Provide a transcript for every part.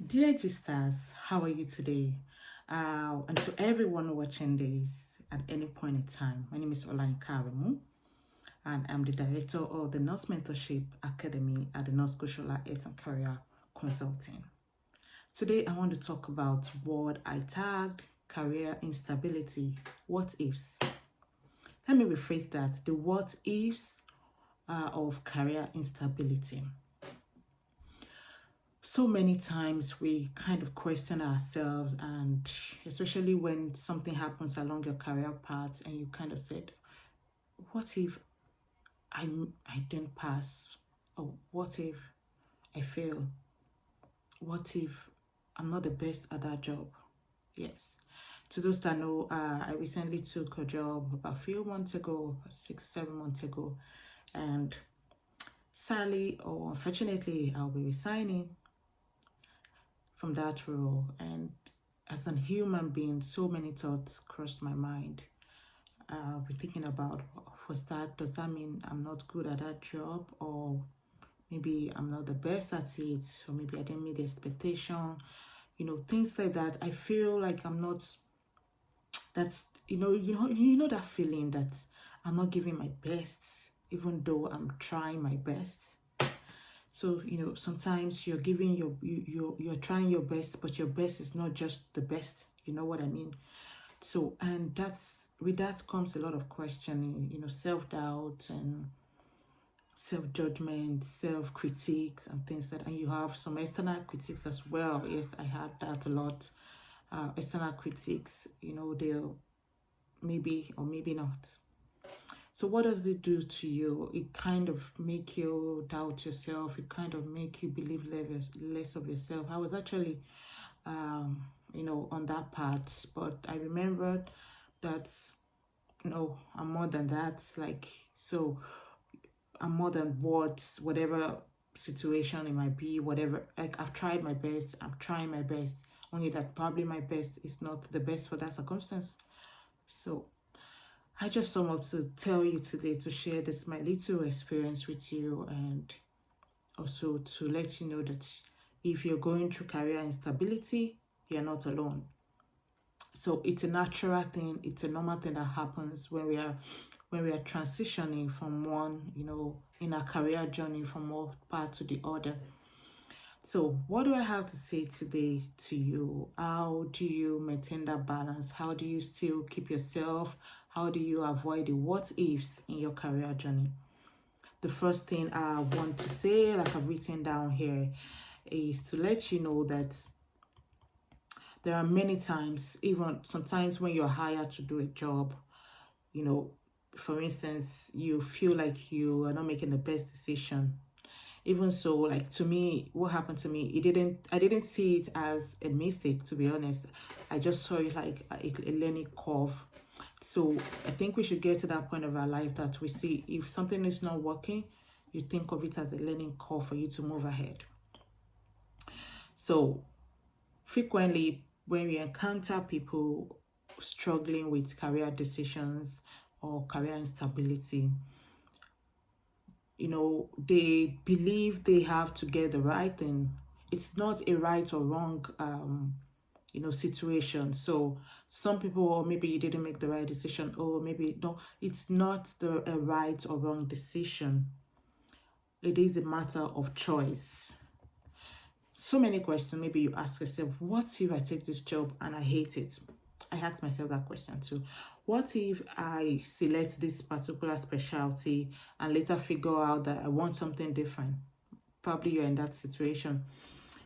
Dear Gistas, how are you today? And to everyone watching this at any point in time, my name is Olain Karimu, and I'm the director of the Nurse Mentorship Academy at the Nurse Koshola Health and Career Consulting. Today, I want to talk about what I tagged career instability. What ifs? Let me rephrase that: the what ifs of career instability. So many times we kind of question ourselves, and especially when something happens along your career path and you kind of said, what if I didn't pass, or what if I fail, what if I'm not the best at that job? Yes, to those that know, I recently took a job about a few months ago, 6 7 months ago, and sadly or unfortunately I'll be resigning from that role. And as a human being, so many thoughts crossed my mind. We're thinking about, does that mean I'm not good at that job, or maybe I'm not the best at it, or maybe I didn't meet the expectation, things like that. I feel like I'm not. That's that feeling that I'm not giving my best, even though I'm trying my best. So sometimes you're giving you're trying your best, but your best is not just the best. You know what I mean? So, and that's with that comes a lot of questioning, self-doubt and self-judgment, self-critiques and things like that. And you have some external critiques as well. Yes, I had that a lot. External critics, they'll maybe or maybe not. So what does it do to you? It kind of make you doubt yourself. It kind of make you believe less of yourself. I was actually, on that part, but I remembered that, I'm more than that. Like, so I'm more than whatever situation it might be, whatever. Like, I've tried my best. I'm trying my best. Only that probably my best is not the best for that circumstance. So I just want to tell you today to share this my little experience with you, and also to let you know that if you're going through career instability, you're not alone. So it's a natural thing, it's a normal thing that happens when we are transitioning from one, in a career journey from one part to the other. So what do I have to say today to you? How do you maintain that balance? How do you still keep yourself? How do you avoid the what ifs in your career journey? The first thing I want to say, like I've written down here, is to let you know that there are many times, even sometimes when you're hired to do a job, you know, for instance, you feel like you are not making the best decision. Even so, like, to me, what happened to me, I didn't see it as a mistake, to be honest. I just saw it like a learning curve. So I think we should get to that point of our life that we see if something is not working, you think of it as a learning curve for you to move ahead. So frequently when we encounter people struggling with career decisions or career instability, they believe they have to get the right thing. It's not a right or wrong situation. So some people, or maybe you didn't make the right decision, or maybe no, it's not a right or wrong decision. It is a matter of choice. So many questions. Maybe you ask yourself, what if I take this job and I hate it? I asked myself that question too. What if I select this particular specialty and later figure out that I want something different? Probably you're in that situation.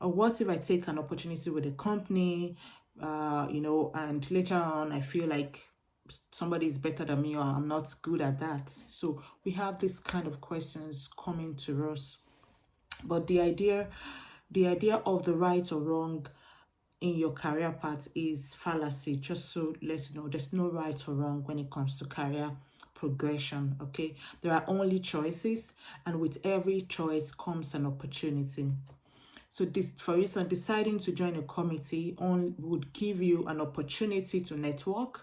Or what if I take an opportunity with a company, and later on I feel like somebody is better than me, or I'm not good at that. So we have these kind of questions coming to us. But the idea of the right or wrong in your career path is fallacy. Just so let you know, there's no right or wrong when it comes to career progression. Okay, there are only choices, and with every choice comes an opportunity. So this, for instance, deciding to join a committee would give you an opportunity to network.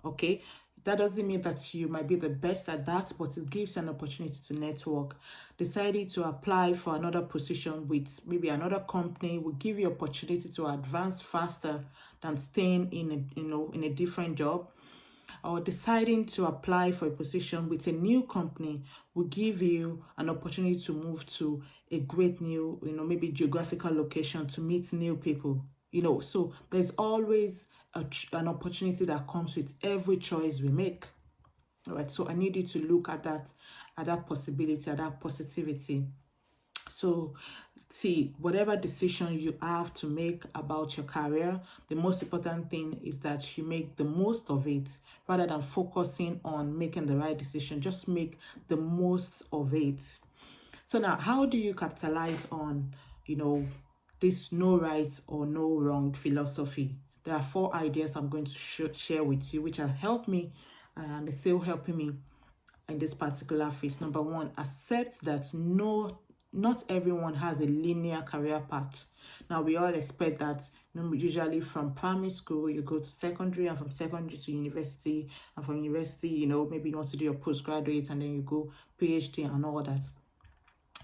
Okay, That doesn't mean that you might be the best at that, but it gives you an opportunity to network. Deciding to apply for another position with maybe another company will give you opportunity to advance faster than staying in in a different job. Or deciding to apply for a position with a new company will give you an opportunity to move to a great new, maybe geographical location to meet new people. So there's always an opportunity that comes with every choice we make. All right, so I need you to look at that possibility, at that positivity. So, see, whatever decision you have to make about your career, the most important thing is that you make the most of it rather than focusing on making the right decision. Just make the most of it. So, now, how do you capitalize on, you know, this no right or no wrong philosophy? There are 4 ideas I'm going to share with you, which have helped me and they're still helping me in this particular phase. Number one, accept that not everyone has a linear career path. Now we all expect that, usually from primary school you go to secondary, and from secondary to university, and from university, maybe you want to do your postgraduate, and then you go PhD and all that.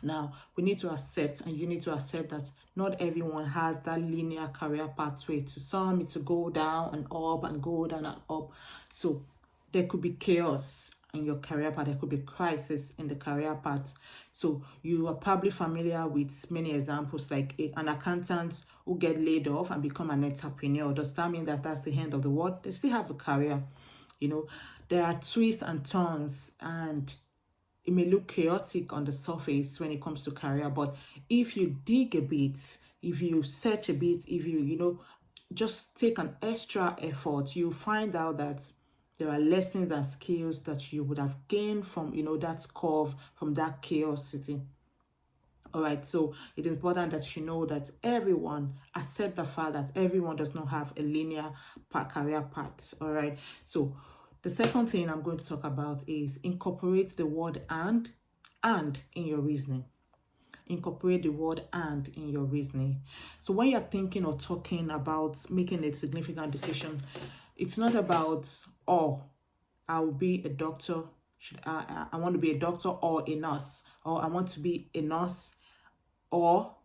Now, we need to accept, and you need to accept, that not everyone has that linear career pathway. To some, it's to go down and up and go down and up. So there could be chaos in your career path. There could be crisis in the career path. So you are probably familiar with many examples, like an accountant who get laid off and become an entrepreneur. Does that mean that that's the end of the world? They still have a career. There are twists and turns, and it may look chaotic on the surface when it comes to career, but if you dig a bit, if you search a bit, if you just take an extra effort, you find out that there are lessons and skills that you would have gained from that curve, from that chaosity. All right, so it is important that you know that everyone, accept the fact that everyone does not have a linear career path. All right, so the second thing I'm going to talk about is incorporate the word and in your reasoning. Incorporate the word and in your reasoning. So when you're thinking or talking about making a significant decision, it's not about, oh, I will be a doctor. I want to be a doctor or a nurse, or I want to be a nurse or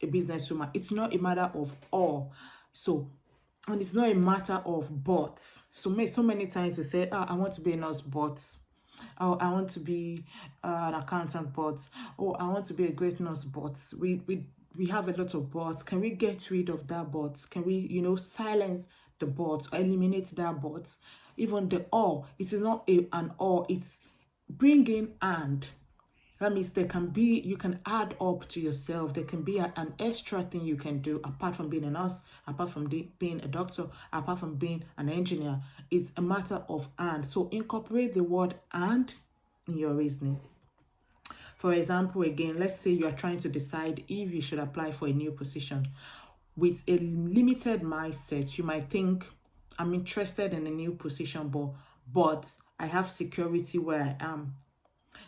a businesswoman. It's not a matter of or. So, and it's not a matter of but. So many times we say, I want to be a nurse, but I want to be an accountant, but I want to be a great nurse, but we have a lot of buts. Can we get rid of that but? Can we silence the but, or eliminate that but? Even the or, it is not an or, it's bring in and. That means you can add up to yourself. There can be an extra thing you can do apart from being a nurse, apart from being a doctor, apart from being an engineer. It's a matter of and. So incorporate the word and in your reasoning. For example, again, let's say you are trying to decide if you should apply for a new position. With a limited mindset, you might think, I'm interested in a new position, but I have security where I am.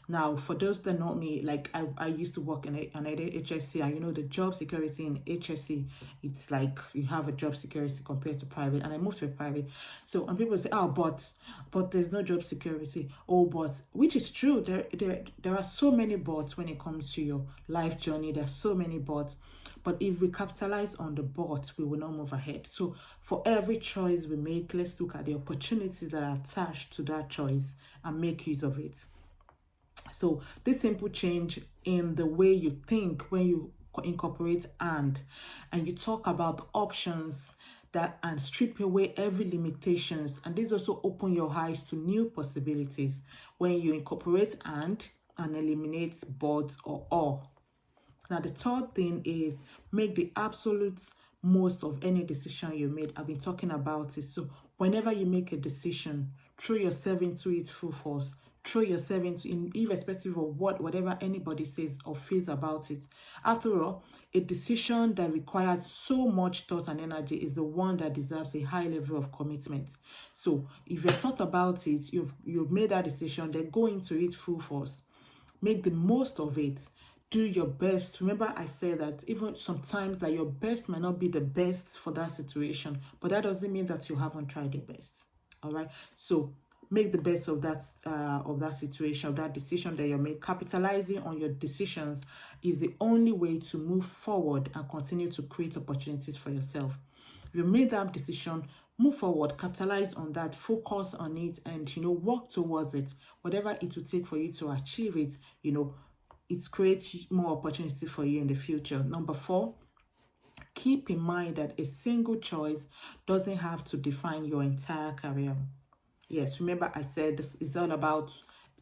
Now, for those that know me, like I used to work in an HSC, and the job security in HSC, it's like you have a job security compared to private, and I moved to a private. So, and people say, oh, but there's no job security. Oh, but, which is true. There are so many buts when it comes to your life journey. There's so many buts. But if we capitalize on the but, we will not move ahead. So for every choice we make, let's look at the opportunities that are attached to that choice and make use of it. So this simple change in the way you think when you incorporate and you talk about options that and strip away every limitations, and this also open your eyes to new possibilities when you incorporate and eliminate but or. Now the third thing is make the absolute most of any decision you made. I've been talking about it. So whenever you make a decision, throw yourself into it full force. Throw yourself into it, irrespective of whatever anybody says or feels about it. After all, a decision that requires so much thought and energy is the one that deserves a high level of commitment. So if you've thought about it, you've made that decision, then go into it full force. Make the most of it. Do your best. Remember, I said that even sometimes that your best might not be the best for that situation, but that doesn't mean that you haven't tried your best. All right. So make the best of that situation, of that decision that you made. Capitalizing on your decisions is the only way to move forward and continue to create opportunities for yourself. If you made that decision, move forward, capitalize on that, focus on it, and work towards it. Whatever it will take for you to achieve it, it creates more opportunity for you in the future. Number 4, keep in mind that a single choice doesn't have to define your entire career. Yes, remember I said this is all about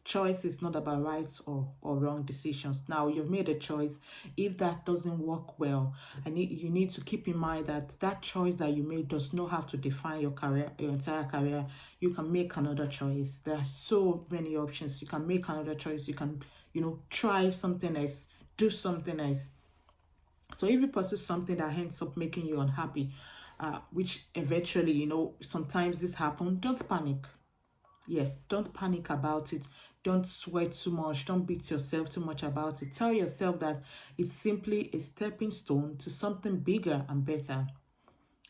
choice, is not about rights or wrong decisions. Now you've made a choice. If that doesn't work well, you need to keep in mind that that choice that you made does not have to define your career, your entire career. You can make another choice. There are so many options. You can make another choice. You can, try something else, do something else. So if you pursue something that ends up making you unhappy, which eventually, sometimes this happens, don't panic. Yes, don't panic about it. Don't sweat too much. Don't beat yourself too much about it. Tell yourself that it's simply a stepping stone to something bigger and better.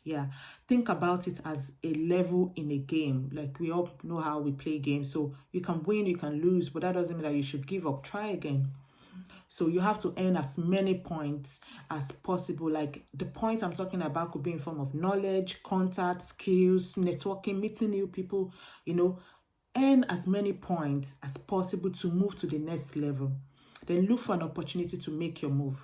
Yeah, think about it as a level in a game. Like, we all know how we play games. So you can win, you can lose, but that doesn't mean that you should give up. Try again. So you have to earn as many points as possible. Like, the points I'm talking about could be in form of knowledge, contact, skills, networking, meeting new people, earn as many points as possible to move to the next level. Then look for an opportunity to make your move.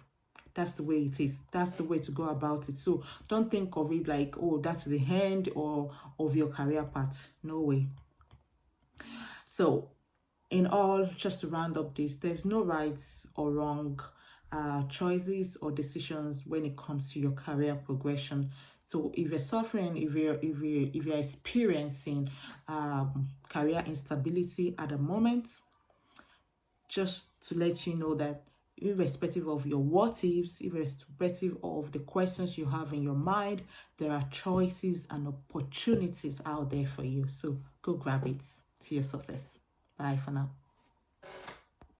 That's the way it is. That's the way to go about it. So don't think of it like, oh, that's the end or of your career path. No way. So in all, just to round up this, there's no rights or wrong choices or decisions when it comes to your career progression. So if you're suffering, if you're experiencing career instability at the moment, just to let you know that irrespective of your what ifs, irrespective of the questions you have in your mind, there are choices and opportunities out there for you. So go grab it to your success. Bye for now.